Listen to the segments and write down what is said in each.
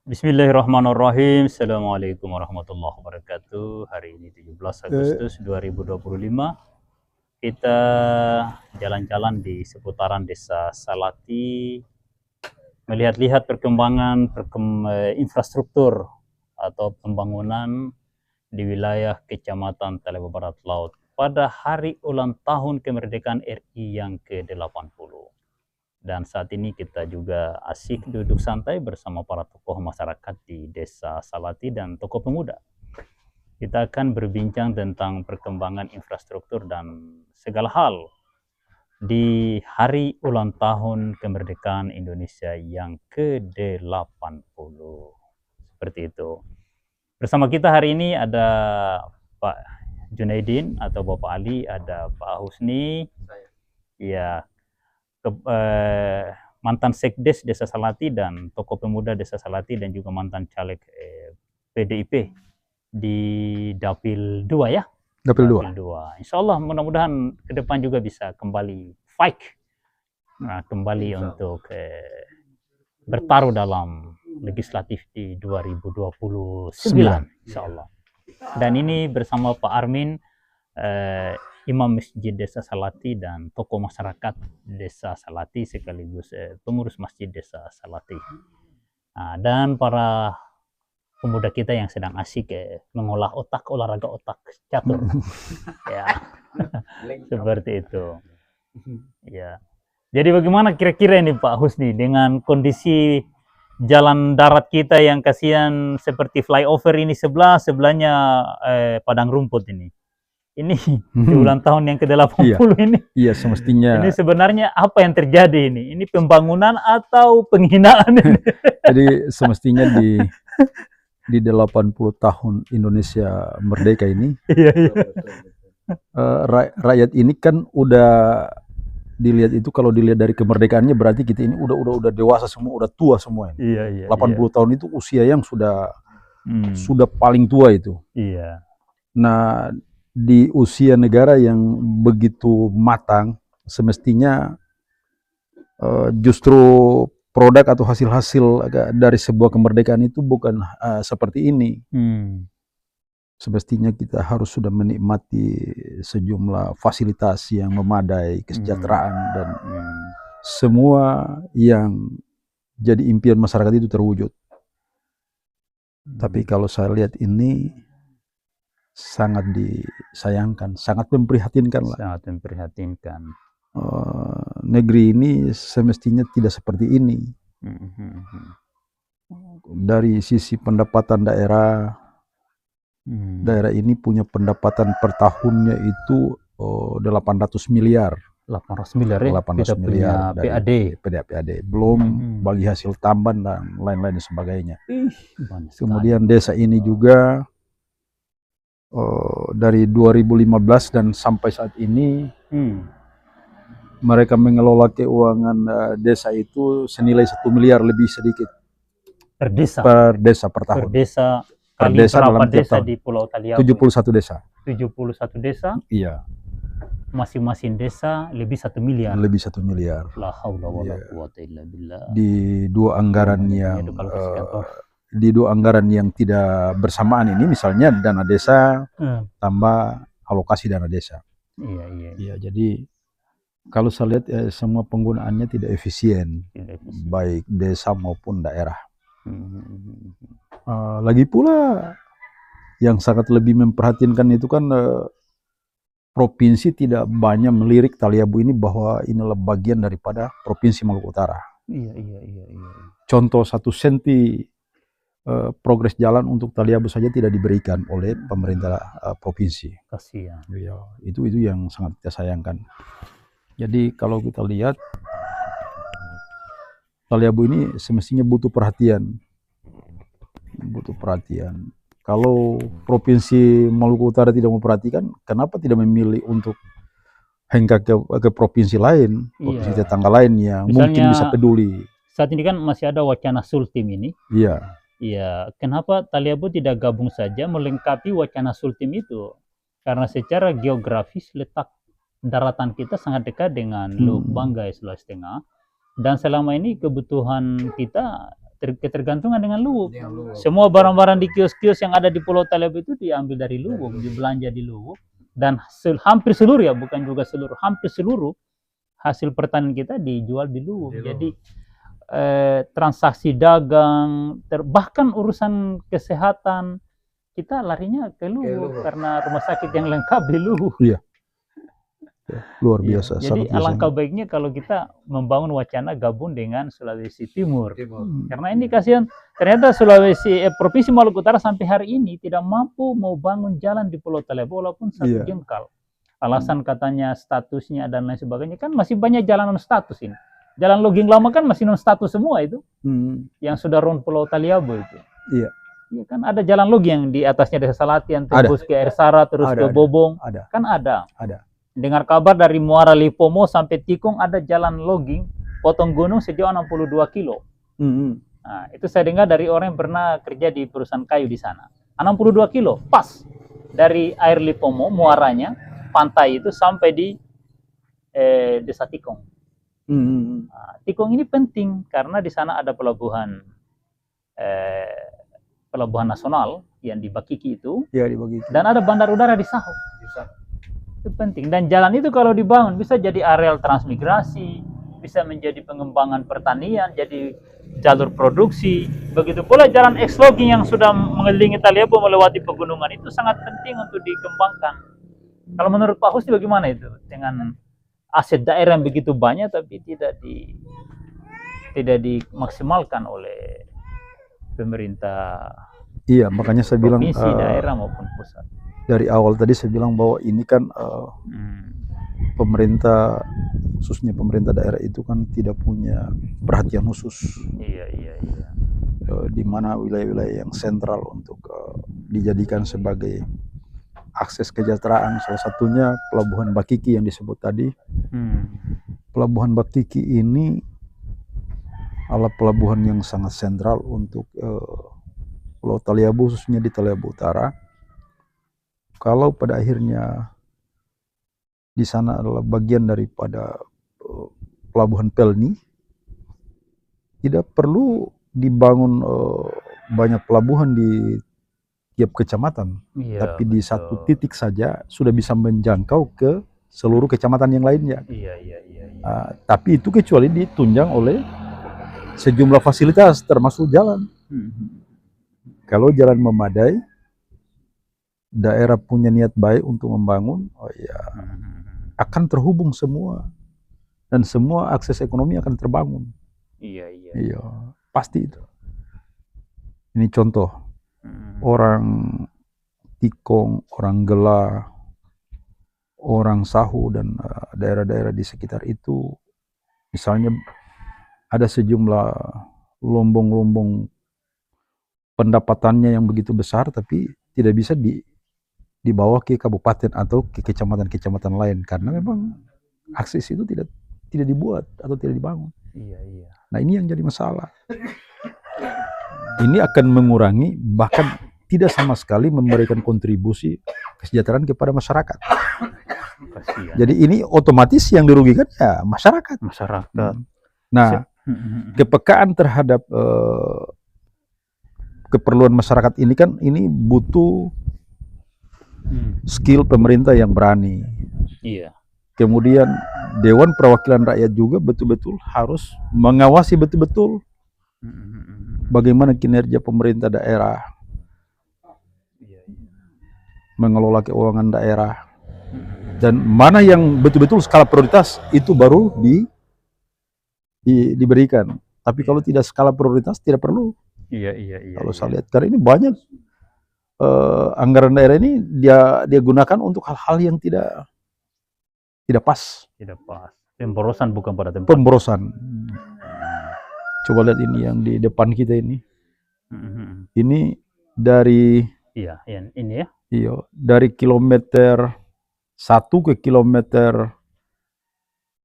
Bismillahirrahmanirrahim. Assalamualaikum warahmatullahi wabarakatuh. Hari ini 17 Agustus 2025. Kita jalan-jalan di seputaran Desa Salati, melihat-lihat perkembangan infrastruktur atau pembangunan di wilayah Kecamatan Talaga Barat Laut pada hari ulang tahun kemerdekaan RI yang ke-80. Dan saat ini kita juga asyik duduk santai bersama para tokoh masyarakat di Desa Salati dan tokoh pemuda. Kita akan berbincang tentang perkembangan infrastruktur dan segala hal di hari ulang tahun kemerdekaan Indonesia yang ke-80. Seperti itu. Bersama kita hari ini ada Pak Junaidin atau Bapak Ali, ada Pak Husni, ya, mantan sekdes Desa Salati dan tokoh pemuda Desa Salati dan juga mantan caleg PDIP di Dapil 2 ya. Dapil 2. Insya Allah mudah-mudahan ke depan juga bisa kembali fight, kembali untuk bertaruh dalam legislatif di 2029 insya Allah. Dan ini bersama Pak Armin, Imam Masjid Desa Salati dan tokoh masyarakat Desa Salati sekaligus pengurus Masjid Desa Salati. Dan para pemuda kita yang sedang asyik mengolah otak, olahraga otak catur. Ya. Seperti itu. Ya. Jadi bagaimana kira-kira ini Pak Husni dengan kondisi jalan darat kita yang kasihan seperti flyover ini sebelahnya padang rumput ini. Ini di ulang tahun yang ke-80 ini. Iya, semestinya. Ini sebenarnya apa yang terjadi ini? Ini pembangunan atau penghinaan ini? Jadi semestinya di 80 tahun Indonesia merdeka ini, rakyat ini kan udah dilihat itu, kalau dilihat dari kemerdekaannya berarti kita ini udah dewasa semua, udah tua semua ini. 80 tahun itu usia yang sudah paling tua itu. Iya. Nah, di usia negara yang begitu matang, semestinya justru produk atau hasil-hasil dari sebuah kemerdekaan itu bukan seperti ini. Semestinya kita harus sudah menikmati sejumlah fasilitas yang memadai, kesejahteraan, dan semua yang jadi impian masyarakat itu terwujud. Tapi kalau saya lihat ini sangat disayangkan, sangat memprihatinkan lah. Sangat memprihatinkan. Negeri ini semestinya tidak seperti ini. Dari sisi pendapatan daerah, daerah ini punya pendapatan per tahunnya itu 800 miliar. 800 miliar ya? 800 miliar dari PAD. Belum bagi hasil tambahan dan lain-lain sebagainya. Kemudian desa ini juga dari 2015 dan sampai saat ini mereka mengelola keuangan desa itu senilai 1 miliar lebih sedikit per desa per tahun. Per desa dalam desa di Pulau Taliabu? 71 desa. 71 desa? Iya. Masing-masing desa lebih 1 miliar. Lebih 1 miliar. La haula wala quwata illa billah. Di dua anggaran yang tidak bersamaan ini, misalnya dana desa tambah alokasi dana desa. Iya, jadi kalau saya lihat semua penggunaannya tidak efisien, baik desa maupun daerah. Lagi pula yang sangat lebih memperhatinkan itu kan provinsi tidak banyak melirik Taliabu ini bahwa inilah bagian daripada Provinsi Maluku Utara. Iya. Contoh 1 senti progres jalan untuk Taliabu saja tidak diberikan oleh pemerintah provinsi. Kasihan. Iya, itu yang sangat kita sayangkan. Jadi kalau kita lihat Taliabu ini semestinya butuh perhatian. Kalau Provinsi Maluku Utara tidak memperhatikan, kenapa tidak memilih untuk hengkang ke provinsi lain, provinsi tetangga lain yang mungkin bisa peduli. Saat ini kan masih ada wacana Sultim ini. Iya, kenapa Taliabu tidak gabung saja melengkapi wacana Sultim itu? Karena secara geografis letak daratan kita sangat dekat dengan Lubuk Banggai, Sulawesi Tengah. Dan selama ini kebutuhan kita ketergantungan dengan Luwuk. Semua barang-barang di kios-kios yang ada di Pulau Talebo itu diambil dari Luwuk, dibelanja di Luwuk, dan hampir seluruh, ya bukan juga seluruh, hampir seluruh hasil pertanian kita dijual di Luwuk. Jadi transaksi dagang, bahkan urusan kesehatan kita larinya ke Luwuk karena rumah sakit yang lengkap di Luwuk. Iya. Luar biasa. Jadi alangkah baiknya kalau kita membangun wacana gabung dengan Sulawesi Timur. Karena ini kasihan, ternyata Provinsi Maluku Utara sampai hari ini tidak mampu mau bangun jalan di Pulau Talebo walaupun satu jengkal. Alasan katanya statusnya dan lain sebagainya, kan masih banyak jalan non status ini. Jalan logging lama kan masih non status semua itu, yang sudah round Pulau Taliabo itu. Iya. Iya kan ada jalan logging yang di atasnya Desa Salati yang tembus ke Air Sara terus ke Bobong. Kan ada. Dengar kabar dari Muara Lipomo sampai Tikung ada jalan logging potong gunung sejauh 62 kilo. Nah, itu saya dengar dari orang yang pernah kerja di perusahaan kayu di sana. 62 kilo pas dari air Lipomo muaranya pantai itu sampai di Desa Tikung. Nah, Tikung ini penting karena di sana ada pelabuhan nasional yang di Bakiki itu. Ya, di Bakiki. Dan ada bandar udara di Saho. Itu penting, dan jalan itu kalau dibangun bisa jadi areal transmigrasi, bisa menjadi pengembangan pertanian, jadi jalur produksi. Begitu pula jalan X-logging yang sudah mengelilingi Taliabo melewati pegunungan itu sangat penting untuk dikembangkan. Kalau menurut Pak Husni bagaimana itu dengan aset daerah yang begitu banyak tapi tidak dimaksimalkan oleh pemerintah? Iya, makanya saya bilang provinsi, daerah maupun pusat. Dari awal tadi saya bilang bahwa ini kan pemerintah, khususnya pemerintah daerah itu kan tidak punya perhatian khusus. Iya. Di mana wilayah-wilayah yang sentral untuk dijadikan sebagai akses kesejahteraan, salah satunya Pelabuhan Bakiki yang disebut tadi. Pelabuhan Bakiki ini adalah pelabuhan yang sangat sentral untuk Pulau Taliabo, khususnya di Taliabo Utara. Kalau pada akhirnya di sana adalah bagian daripada Pelabuhan Pelni, tidak perlu dibangun banyak pelabuhan di tiap kecamatan, tapi di satu titik saja sudah bisa menjangkau ke seluruh kecamatan yang lainnya. Tapi itu kecuali ditunjang oleh sejumlah fasilitas termasuk jalan. Kalau jalan memadai, daerah punya niat baik untuk membangun, akan terhubung semua dan semua akses ekonomi akan terbangun. Iya, pasti itu. Ini contoh orang Tikong, orang Gela, orang Sahu dan daerah-daerah di sekitar itu, misalnya ada sejumlah lombong-lombong pendapatannya yang begitu besar, tapi tidak bisa dibawa ke kabupaten atau ke kecamatan-kecamatan lain karena memang akses itu tidak dibuat atau tidak dibangun. Nah, ini yang jadi masalah. Ini akan mengurangi, bahkan tidak sama sekali memberikan kontribusi kesejahteraan kepada masyarakat. Jadi ini otomatis yang dirugikan ya masyarakat. Nah, kepekaan terhadap keperluan masyarakat ini kan ini butuh skill pemerintah yang berani. Kemudian Dewan Perwakilan Rakyat juga betul-betul harus mengawasi betul-betul bagaimana kinerja pemerintah daerah, mengelola keuangan daerah, dan mana yang betul-betul skala prioritas itu baru diberikan. Tapi kalau tidak skala prioritas tidak perlu. Kalau saya lihat karena ini banyak anggaran daerah ini dia gunakan untuk hal-hal yang tidak pas. Pemborosan bukan pada tempat. Pemborosan. Coba lihat ini yang di depan kita ini. Ini dari ini ya. Iya, dari kilometer 1 ke kilometer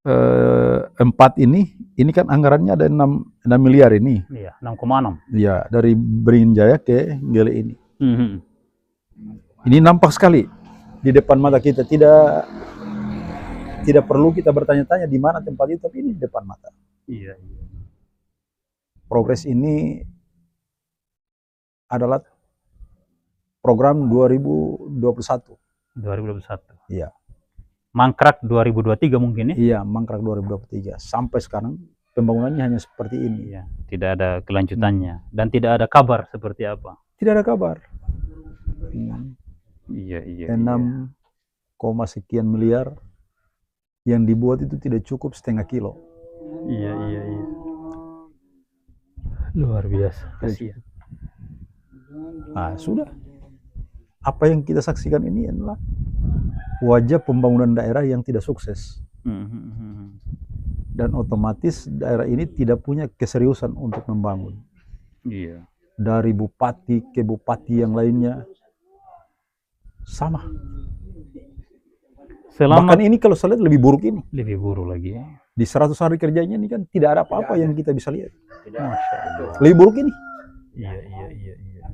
4 ini kan anggarannya ada 6 miliar ini. 6,6. Iya, dari Beringin Jaya ke Gele ini. Ini nampak sekali di depan mata kita, tidak perlu kita bertanya-tanya di mana tempat itu, tapi ini di depan mata. progres ini adalah program 2021. 2021. Iya. Mangkrak 2023 mungkin ya? Iya, mangkrak 2023. Sampai sekarang pembangunannya hanya seperti ini. Iya, tidak ada kelanjutannya dan tidak ada kabar seperti apa. Tidak ada kabar. Iya, iya. 6, sekian miliar yang dibuat itu tidak cukup setengah kilo. Iya, iya, iya. Luar biasa. Kasihan. Nah, sudah. Apa yang kita saksikan ini adalah wajah pembangunan daerah yang tidak sukses. Dan otomatis daerah ini tidak punya keseriusan untuk membangun. Iya. Dari bupati ke bupati yang lainnya sama. Bahkan ini kalau saya lihat lebih buruk ini. Lebih buruk lagi ya. Di 100 hari kerjanya ini kan tidak ada apa-apa yang kita bisa lihat. Lebih buruk ini. Iya, iya, iya, iya.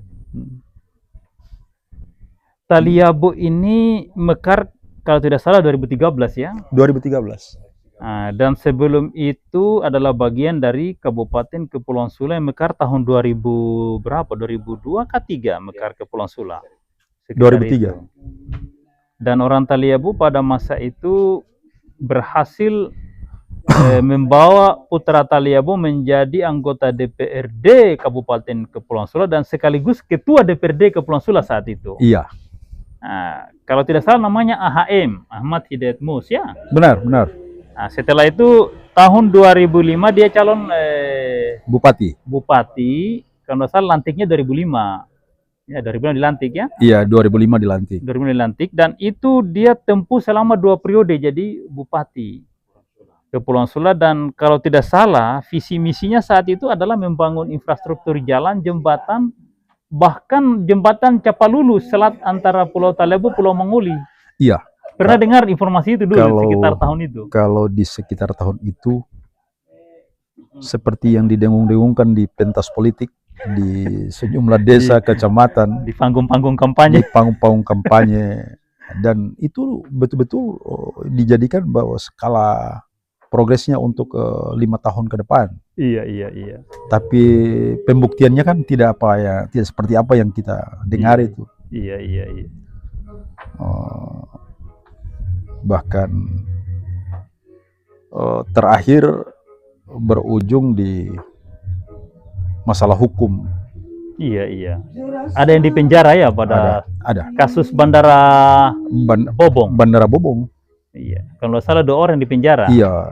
Taliabo ini mekar kalau tidak salah 2013 ya? 2013. Nah, dan sebelum itu adalah bagian dari Kabupaten Kepulauan Sula yang mekar tahun 2000 berapa? 2002 kah 3 mekar Kepulauan Sula? 2003. Itu. Dan orang Taliabo pada masa itu berhasil membawa putra Taliabo menjadi anggota DPRD Kabupaten Kepulauan Sula dan sekaligus ketua DPRD Kepulauan Sula saat itu. Iya. Nah, kalau tidak salah namanya AHM, Ahmad Hidayat Mus ya. Benar, benar. Nah, setelah itu tahun 2005 dia calon Bupati. Kalau tidak salah lantiknya 2005. Ya, 2005 dilantik ya. Iya, 2005 dilantik. 2005 dilantik dan itu dia tempuh selama 2 periode jadi bupati Kepulauan Sula dan kalau tidak salah visi misinya saat itu adalah membangun infrastruktur jalan, jembatan, bahkan jembatan Capalulu selat antara Pulau Taliabo Pulau Manguli. Iya. Pernah dengar informasi itu dulu sekitar tahun itu? Kalau di sekitar tahun itu seperti yang didengung-dengungkan di pentas politik di sejumlah desa, kecamatan, di panggung-panggung kampanye, dan itu betul-betul dijadikan bahwa skala progresnya untuk 5 tahun ke depan. Iya, iya, iya. Tapi pembuktiannya kan tidak seperti apa yang kita dengar itu. Iya, iya, iya. Bahkan terakhir berujung di masalah hukum. Iya, iya. Ada yang dipenjara ya pada ada. Kasus Bandara Bobong. Bandara Bobong. Iya. Kalau salah 2 orang dipenjara. Iya.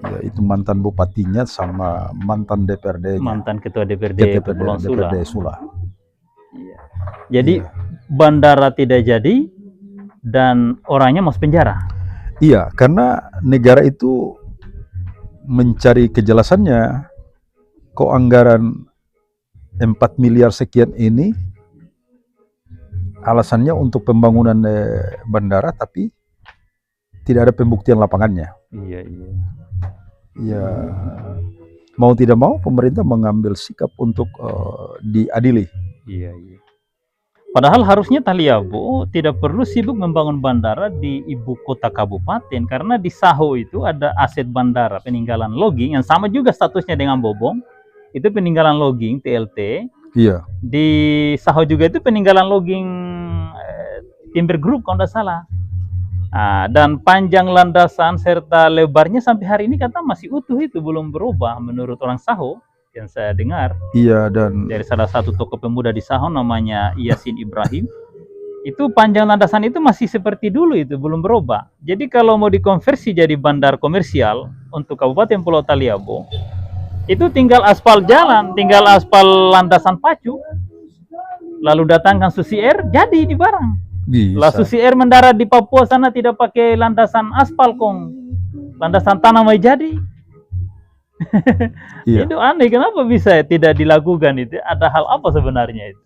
Ya, itu mantan bupatinya sama mantan DPRD-nya. Mantan ketua DPRD Kepulauan Sula. Iya. Jadi bandara tidak jadi dan orangnya masuk penjara. Iya, karena negara itu mencari kejelasannya. Kok anggaran 4 miliar sekian ini alasannya untuk pembangunan bandara tapi tidak ada pembuktian lapangannya. Iya, iya. Ya, mau tidak mau pemerintah mengambil sikap untuk diadili. Iya, iya. Padahal harusnya Taliabo tidak perlu sibuk membangun bandara di ibu kota kabupaten karena di Saho itu ada aset bandara peninggalan logging yang sama juga statusnya dengan Bobong. Itu peninggalan logging TLT. Iya. Di Saho juga itu peninggalan logging Timber Group kalau tidak salah. Nah, dan panjang landasan serta lebarnya sampai hari ini kata masih utuh itu belum berubah menurut orang Saho yang saya dengar. Iya, dan dari salah satu tokoh pemuda di Saho namanya Yasin Ibrahim. Itu panjang landasan itu masih seperti dulu itu belum berubah. Jadi kalau mau dikonversi jadi bandar komersial untuk Kabupaten Pulau Taliabo itu tinggal aspal jalan, tinggal aspal landasan pacu. Lalu datangkan Susi Air jadi di barang. Lah Susi Air mendarat di Papua sana tidak pakai landasan aspal kong, landasan tanah mau jadi. Iya. Itu aneh, kenapa bisa tidak dilakukan itu? Ada hal apa sebenarnya itu?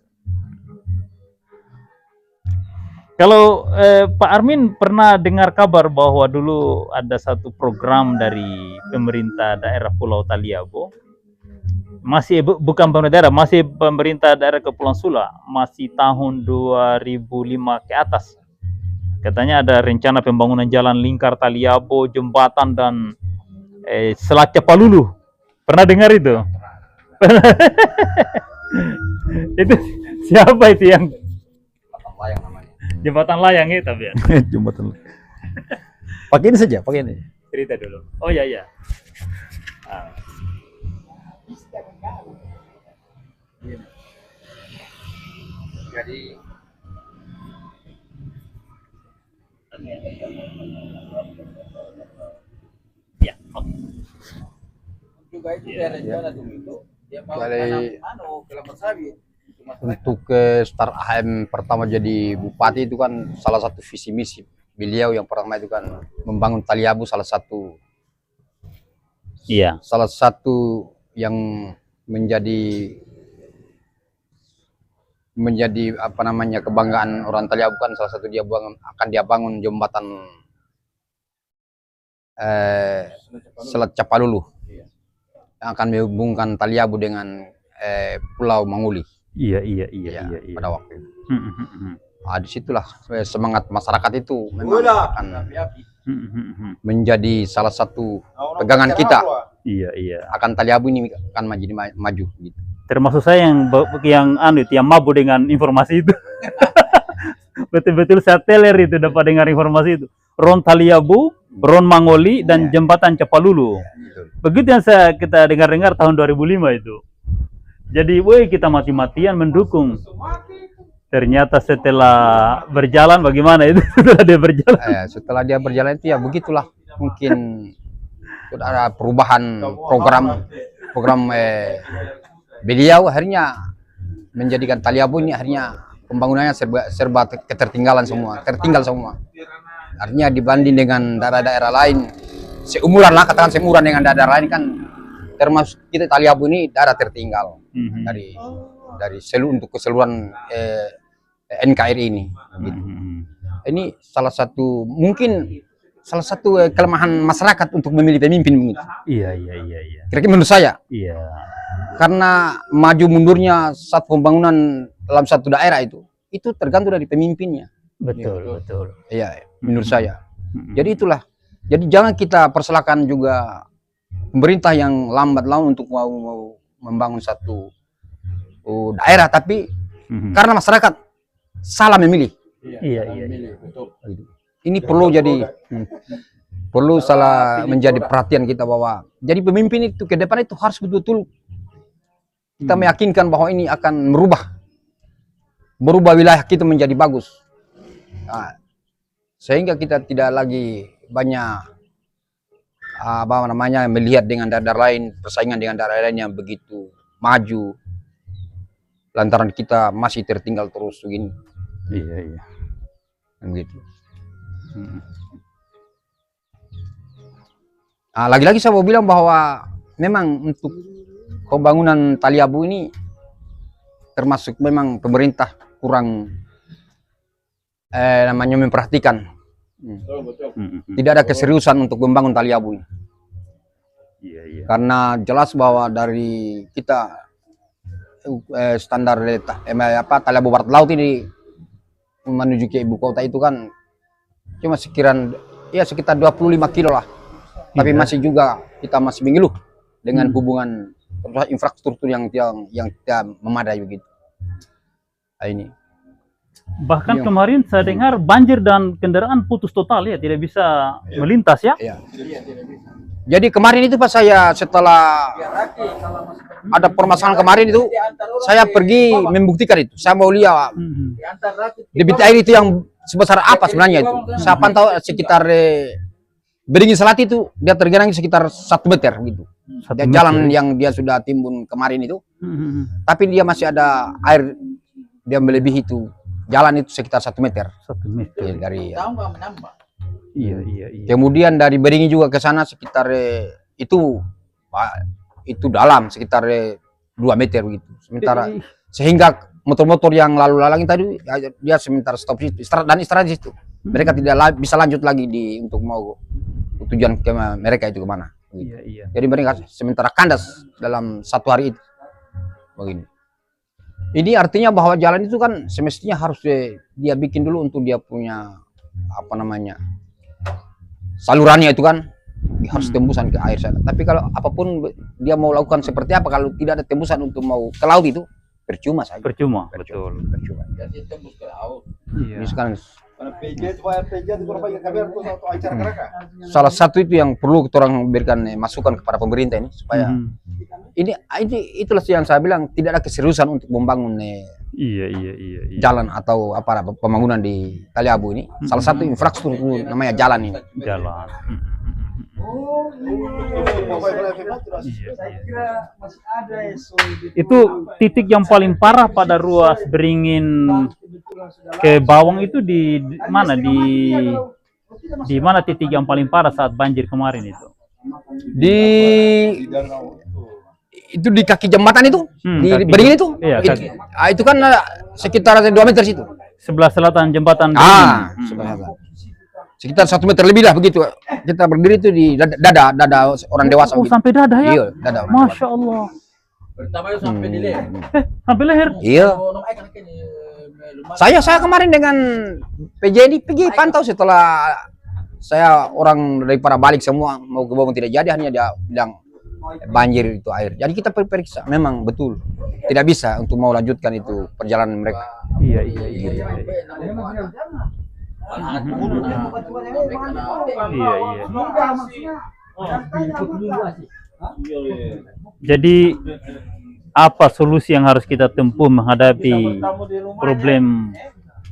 Kalau Pak Armin pernah dengar kabar bahwa dulu ada satu program dari pemerintah daerah Pulau Taliabo, masih bukan pemerintah daerah, masih pemerintah daerah Kepulauan Sula, masih tahun 2005 ke atas. Katanya ada rencana pembangunan jalan lingkar Taliabo, jembatan dan Selat Capalulu. Pernah dengar itu? Itu siapa itu yang Jembatan layang namanya. jembatan layang itu tapi ya? Jembatan. Pakai ini saja, pakai ini. Cerita dulu. Oh iya iya. Ah. Jadi Ya. juga itu daerah jalan itu dia mau Jadi- tanam kelapa sawit. Untuk start AHM pertama jadi bupati itu kan salah satu visi misi beliau yang pertama itu kan membangun Taliabu, salah satu Iya. yang menjadi apa namanya kebanggaan orang Taliabu kan salah satu dia bangun jembatan Selat Capalulu yang akan menghubungkan Taliabu dengan Pulau Manguli. Iya Ya, pada waktu itu. Hmm. Disitulah semangat masyarakat itu memang akan menjadi salah satu pegangan kita. Iya. Akan Taliabu ini akan maju gitu. Termasuk saya yang mabuk dengan informasi itu. Betul-betul saya teler itu dapat dengar informasi itu. Ron Taliabu, Ron Mangoli, dan jembatan Capalulu. Begitu yang kita dengar-dengar tahun 2005 itu. Jadi, kita mati-matian mendukung. Ternyata setelah berjalan bagaimana itu? Setelah dia berjalan. Setelah dia berjalan itu ya begitulah. Mungkin sudah ada perubahan program beliau akhirnya menjadikan Taliabu ini akhirnya pembangunannya serba tertinggal semua. Artinya dibanding dengan daerah-daerah lain, seumuran lah, katakan seumuran dengan daerah lain kan, termasuk kita Taliabu ini daerah tertinggal dari untuk keseluruhan NKRI ini. Gitu. Ini salah satu kelemahan masyarakat untuk memilih pemimpin begitu. Iya. Kira-kira menurut saya. Iya. Karena maju mundurnya satu pembangunan dalam satu daerah itu tergantung dari pemimpinnya. Betul. Iya, menurut saya. Jadi itulah. Jadi jangan kita persalahkan juga pemerintah yang lambat laun untuk mau membangun satu daerah, tapi karena masyarakat salah memilih. Iya. Ini perlu salah menjadi perhatian kita bahwa jadi pemimpin itu ke depan itu harus betul-betul kita meyakinkan bahwa ini akan merubah wilayah kita menjadi bagus. Nah, sehingga kita tidak lagi banyak melihat dengan daerah lain, persaingan dengan daerah lain yang begitu maju, lantaran kita masih tertinggal terus begini. Iya. Begitu. Lagi-lagi saya mau bilang bahwa memang untuk pembangunan Taliabu ini termasuk memang pemerintah kurang memperhatikan. Tidak ada keseriusan untuk membangun Taliabu ini. Iya. Karena jelas bahwa dari kita standar Taliabu Barat Laut ini menuju ke ibu kota itu kan cuma sekitar 25 kilo lah. Tapi masih juga kita masih mengeluh dengan hubungan infrastruktur yang tidak memadai begitu. Ini. Bahkan kemarin saya dengar banjir dan kendaraan putus total ya, tidak bisa melintas ya. Iya. Jadi kemarin itu pas saya setelah ada permasalahan kemarin itu, saya pergi membuktikan itu. Saya mau lihat debit air itu yang sebesar apa sebenarnya itu. Saya pantau sekitar Beringin Selati itu dia tergenang sekitar 1 meter gitu. Jalan yang dia sudah timbun kemarin itu, tapi dia masih ada air, dia melebihi itu. Jalan itu sekitar 1 meter. 1 meter. Dari Iya. Kemudian dari Beringin juga ke sana sekitar itu dalam sekitar 2 meter gitu. Sementara sehingga motor-motor yang lalu lalang tadi dia sementara stop situ, istirahat di situ. Mereka tidak bisa lanjut lagi untuk mau tujuan ke mereka itu kemana. Gitu. Iya. Jadi mereka sementara kandas dalam 1 hari itu. Begini. Ini artinya bahwa jalan itu kan semestinya harus dia bikin dulu untuk dia punya salurannya itu kan harus tembusan ke air sana. Tapi kalau apapun dia mau lakukan seperti apa, kalau tidak ada tembusan untuk mau ke laut itu percuma saja. Percuma, betul. Percuma. Jadi tembus ke laut. Iya. Ini sekarang acara salah satu itu yang perlu kita orang berikan masukan kepada pemerintah ini supaya ini itulah yang saya bilang tidak ada keseriusan untuk membangun Iya. jalan atau apa pembangunan di Taliabu ini. Salah satu infrastruktur namanya jalan ini. Jalan. Itu titik yang paling parah pada ruas Beringin ke Bawang itu di mana? Di mana titik yang paling parah saat banjir kemarin itu? Itu di kaki jembatan itu, di Beringin itu. Iya, itu kan sekitar 2 meter situ. Sebelah selatan jembatan. Sekitar 1 meter lebih lah begitu. Kita berdiri itu di dada orang dewasa. Oh, sampai dada ya? Iya, dada orang Masya Allah. Pertama itu sampai di leher. Sampai leher? Iya. Saya kemarin dengan PJ pantau setelah saya orang dari para balik semua mau ke Bawang tidak jadi, hanya dia bilang banjir itu air. Jadi kita periksa, memang betul tidak bisa untuk mau lanjutkan itu perjalanan mereka. Iya. Jadi apa solusi yang harus kita tempuh menghadapi problem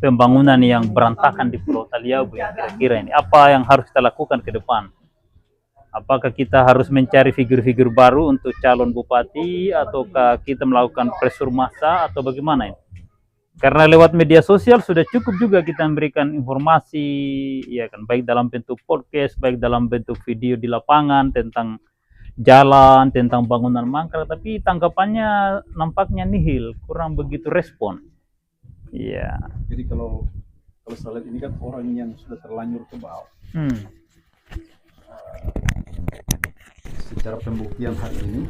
pembangunan yang berantakan di Pulau Taliabu yang kira-kira ini? Apa yang harus kita lakukan ke depan? Apakah kita harus mencari figur-figur baru untuk calon bupati, ataukah kita melakukan pressure massa, atau bagaimana ini? Karena lewat media sosial sudah cukup juga kita memberikan informasi, ya kan, baik dalam bentuk podcast, baik dalam bentuk video di lapangan tentang jalan, tentang bangunan mangkrak, tapi tanggapannya nampaknya nihil, kurang begitu respon. Iya. Jadi kalau saya lihat ini kan orang yang sudah terlanjur ke bawah. Secara pembuktian hari ini,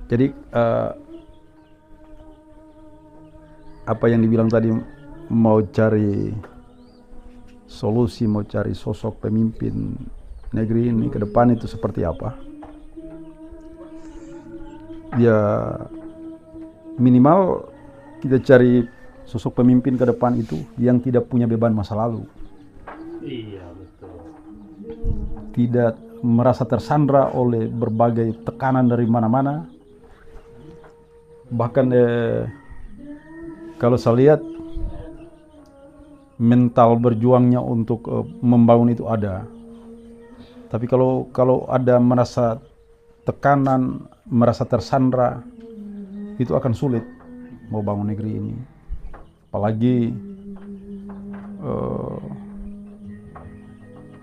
jadi apa yang dibilang tadi, mau cari solusi, mau cari sosok pemimpin negeri ini ke depan itu seperti apa, ya minimal kita cari sosok pemimpin ke depan itu yang tidak punya beban masa lalu. Iya, betul. Tidak merasa tersandra oleh berbagai tekanan dari mana-mana. Bahkan kalau saya lihat mental berjuangnya untuk membangun itu ada. Tapi kalau ada merasa tekanan, merasa tersandra, itu akan sulit mau bangun negeri ini. Apalagi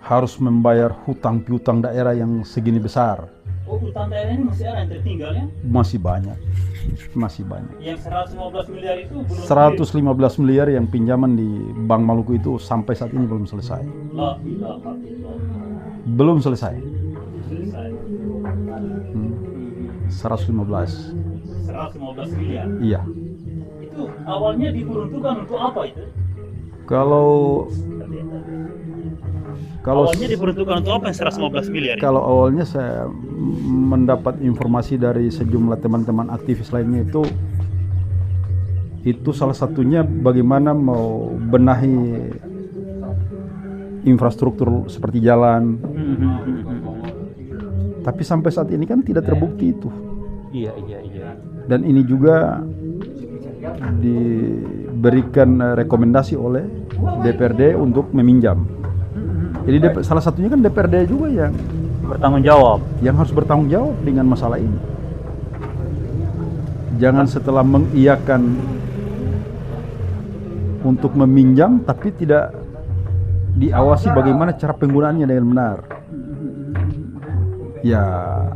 harus membayar hutang piutang daerah yang segini besar. Oh, hutang daerah ini masih ada yang tertinggal ya? Masih banyak. Yang 115 miliar itu belum 115 miliar yang pinjaman di Bank Maluku itu sampai saat ini belum selesai. Belum selesai. 115 miliar. Iya. Itu awalnya diperuntukkan untuk apa itu? Kalau awalnya diperuntukkan untuk apa yang 115 miliar? Kalau awalnya saya mendapat informasi dari sejumlah teman-teman aktivis lainnya, itu salah satunya bagaimana mau benahi infrastruktur seperti jalan. Tapi sampai saat ini kan tidak terbukti itu. Iya. Dan ini juga diberikan rekomendasi oleh DPRD untuk meminjam. Jadi salah satunya kan DPRD juga yang bertanggung jawab, yang harus bertanggung jawab dengan masalah ini. Jangan setelah mengiyakan untuk meminjam tapi tidak diawasi bagaimana cara penggunaannya dengan benar. Ya,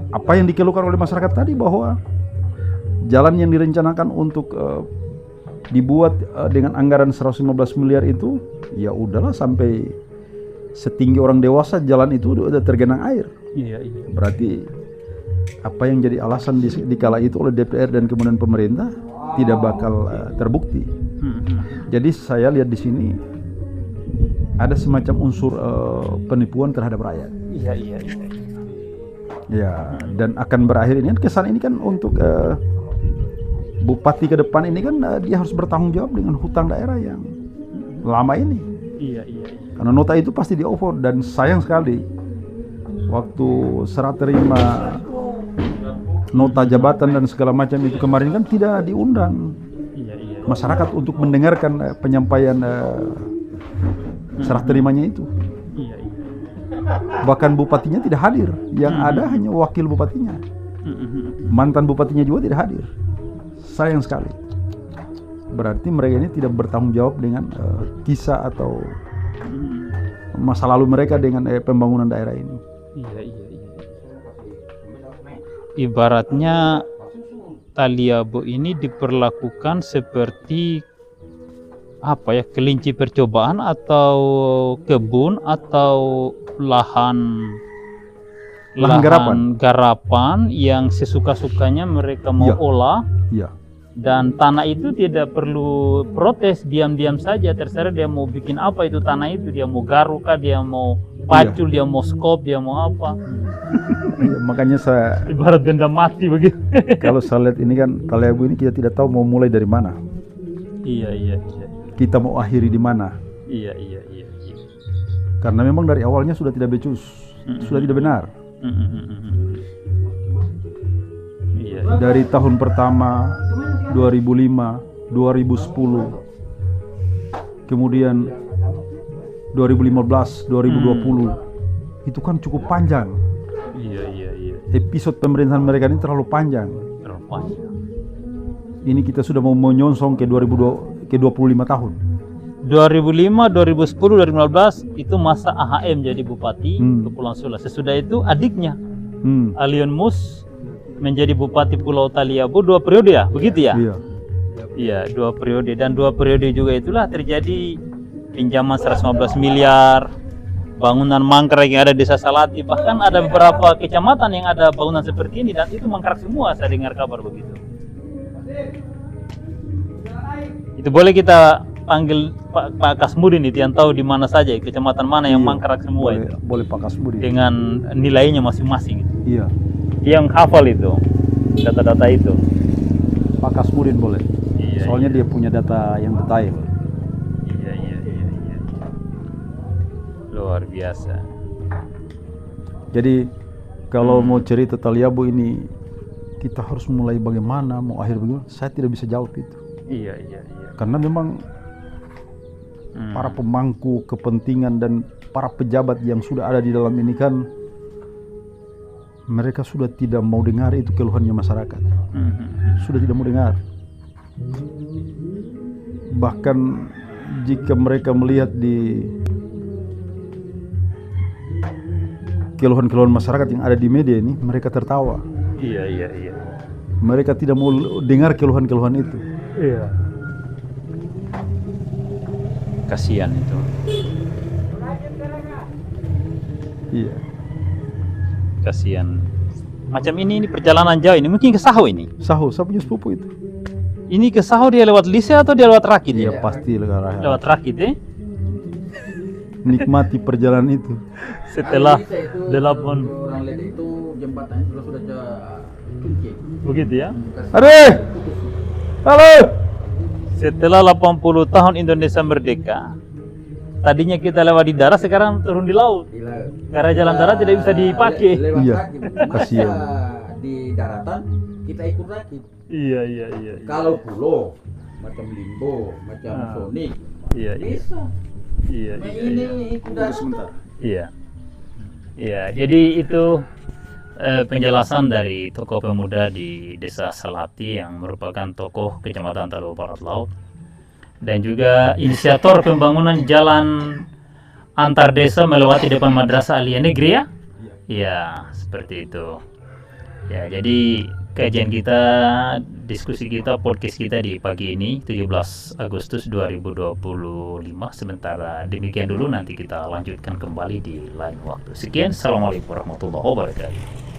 apa yang dikeluhkan oleh masyarakat tadi, bahwa jalan yang direncanakan untuk dibuat dengan anggaran 115 miliar itu, ya udahlah, sampai setinggi orang dewasa jalan itu udah tergenang air. Iya. Berarti apa yang jadi alasan di kala itu oleh DPR dan kemudian pemerintah tidak bakal terbukti. Jadi saya lihat di sini ada semacam unsur penipuan terhadap rakyat. Iya. Ya, dan akan berakhir ini kan, kesan ini kan untuk bupati ke depan ini kan dia harus bertanggung jawab dengan hutang daerah yang lama ini. Iya. Karena nota itu pasti di-over, dan sayang sekali waktu serah terima nota jabatan dan segala macam itu kemarin kan tidak diundang masyarakat untuk mendengarkan penyampaian serah terimanya itu. Iya. Bahkan bupatinya tidak hadir, yang ada hanya wakil bupatinya. Mantan bupatinya juga tidak hadir. Sayang sekali. Berarti mereka ini tidak bertanggung jawab dengan kisah atau masa lalu mereka dengan pembangunan daerah ini. Iya. Ibaratnya Taliabu ini diperlakukan seperti apa ya, kelinci percobaan atau kebun atau lahan garapan yang sesuka-sukanya mereka mau olah. Iya. Dan tanah itu tidak perlu protes, diam-diam saja, terserah dia mau bikin apa itu tanah itu, dia mau garuk kah, dia mau pacul, dia mau skop, dia mau apa. Iya, makanya saya ibarat benda mati begitu. Kalau saya lihat ini kan Taliabu ini kita tidak tahu mau mulai dari mana. Iya. Kita mau akhiri di mana. Iya. Karena memang dari awalnya sudah tidak becus, sudah tidak benar. Iya. Dari tahun pertama 2005, 2010, kemudian 2015, 2020, itu kan cukup panjang. Iya. Episode pemerintahan mereka ini terlalu panjang. Ini kita sudah mau menyongsong ke 25 tahun. 2005, 2010, 2015 itu masa AHM jadi bupati Kepulauan Sula. Sesudah itu adiknya Alion Mus menjadi bupati Pulau Taliabu 2 periode ya, begitu ya? Iya, 2 periode, dan 2 periode juga itulah terjadi pinjaman 115 miliar, bangunan mangkrak yang ada di Desa Salati, bahkan ada beberapa kecamatan yang ada bangunan seperti ini dan itu mangkrak semua, saya dengar kabar begitu. Itu boleh kita panggil Pak Kasmudin itu yang tahu di mana saja, kecamatan mana yang mangkrak semua itu. Boleh Pak Kasmudin. Dengan nilainya masing-masing. Iya. Yang hafal itu, data-data itu. Pak Kasmudin boleh. Iya, soalnya dia punya data yang detail. Iya. Luar biasa. Jadi kalau mau cerita Taliabu ini, kita harus mulai bagaimana, mau akhir bagaimana, saya tidak bisa jawab itu. Iya. Karena memang para pemangku kepentingan dan para pejabat yang sudah ada di dalam ini kan, mereka sudah tidak mau dengar itu keluhannya masyarakat. Sudah tidak mau dengar. Bahkan jika mereka melihat di keluhan-keluhan masyarakat yang ada di media ini, mereka tertawa. Iya. Mereka tidak mau dengar keluhan-keluhan itu. Iya. Kasihan itu. Iya. Kasihan. Macam ini perjalanan jauh ini, mungkin ke Saho ini. Saho, saya punya sepupu itu. Ini ke Saho dia lewat Lise atau dia lewat Rakit? Iya, pasti lewat Rakit Nikmati perjalanan itu. Setelah 8 orang Lede itu jembatannya sudah cungkit. begitu ya. Halo. Setelah 80 tahun Indonesia merdeka, tadinya kita lewat di darat, sekarang turun di laut. Karena jalan darat tidak bisa dipakai. Iya, kasihan. Di daratan kita ikut rakit. Iya. Kalau pulau macam Limbo, macam Sonic, Iya. bisa. Iya. Ini udah sebentar. Iya. Jadi itu penjelasan dari tokoh pemuda di Desa Salati yang merupakan tokoh Kecamatan Taliabu Barat Laut dan juga inisiator pembangunan jalan antar desa melewati depan Madrasah Aliyah Negeri ya. Iya, seperti itu. Ya, jadi kajian kita, diskusi kita, podcast kita di pagi ini 17 Agustus 2025 sementara demikian dulu, nanti kita lanjutkan kembali di lain waktu. Sekian, assalamualaikum warahmatullahi wabarakatuh.